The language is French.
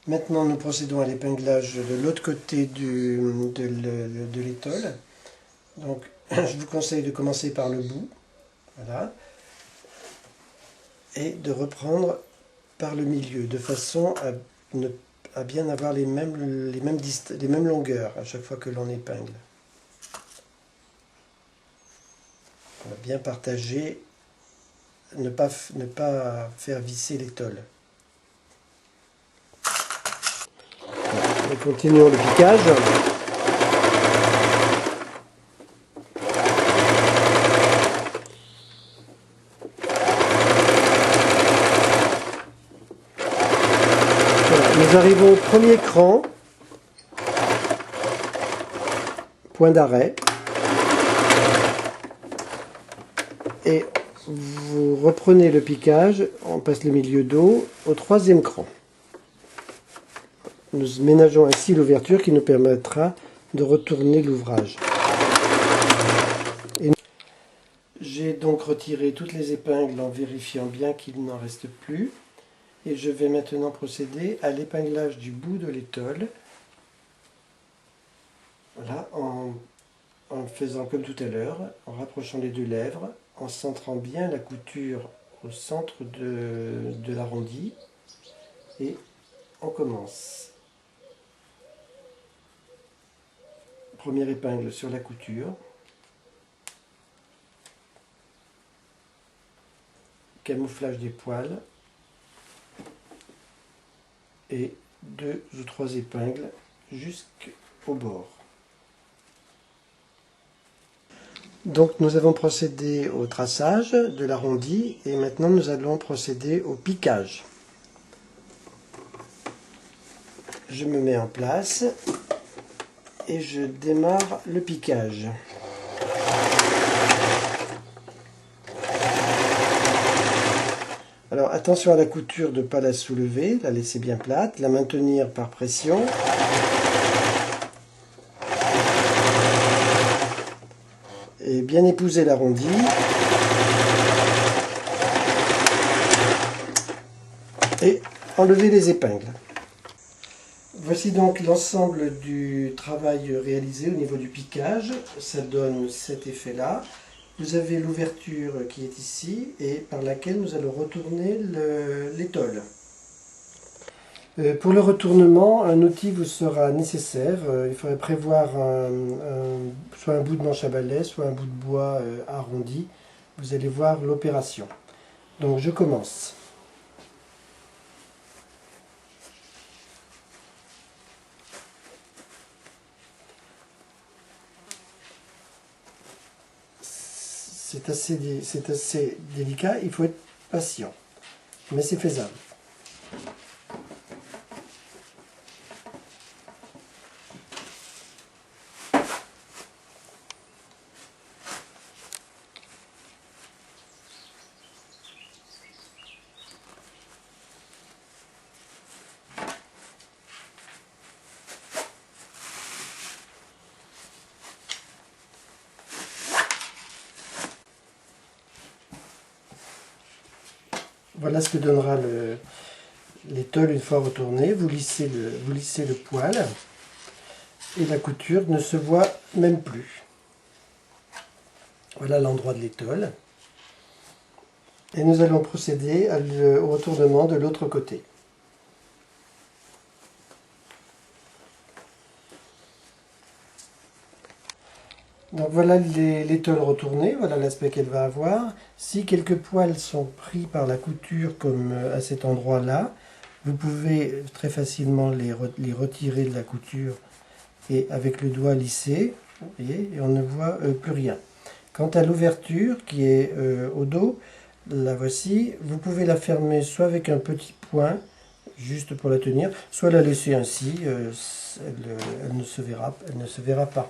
Maintenant, nous procédons à l'épinglage de l'autre côté de l'étole. Donc, je vous conseille de commencer par le bout, voilà, et de reprendre par le milieu, de façon à bien avoir les mêmes longueurs à chaque fois que l'on épingle. On va bien partager, ne pas faire visser l'étole. Et continuons le piquage. Voilà, nous arrivons au premier cran, point d'arrêt, et vous reprenez le piquage, on passe le milieu d'eau au troisième cran. Nous ménageons ainsi l'ouverture qui nous permettra de retourner l'ouvrage. J'ai donc retiré toutes les épingles en vérifiant bien qu'il n'en reste plus. Et je vais maintenant procéder à l'épinglage du bout de l'étole. Voilà, en faisant comme tout à l'heure, en rapprochant les deux lèvres, en centrant bien la couture au centre de l'arrondi. Et on commence. Première épingle sur la couture. Camouflage des poils. Et 2 ou 3 épingles jusqu'au bord. Donc nous avons procédé au traçage de l'arrondi et maintenant nous allons procéder au piquage. Je me mets en place et je démarre le piquage. Alors attention à la couture de ne pas la soulever, la laisser bien plate, la maintenir par pression. Et bien épouser l'arrondi. Et enlever les épingles. Voici donc l'ensemble du travail réalisé au niveau du piquage. Ça donne cet effet-là. Vous avez l'ouverture qui est ici et par laquelle nous allons retourner l'étole. Pour le retournement, un outil vous sera nécessaire. Il faudrait prévoir soit un bout de manche à balai, soit un bout de bois arrondi. Vous allez voir l'opération. Donc je commence. C'est assez délicat, il faut être patient, mais c'est faisable. Voilà ce que donnera l'étole une fois retournée. Vous lissez le poil et la couture ne se voit même plus. Voilà l'endroit de l'étole. Et nous allons procéder au retournement de l'autre côté. Donc voilà l'étole retournée, voilà l'aspect qu'elle va avoir. Si quelques poils sont pris par la couture comme à cet endroit-là, vous pouvez très facilement les retirer de la couture et avec le doigt lisser, vous voyez, et on ne voit plus rien. Quant à l'ouverture qui est au dos, la voici, vous pouvez la fermer soit avec un petit point, juste pour la tenir, soit la laisser ainsi, elle ne se verra pas.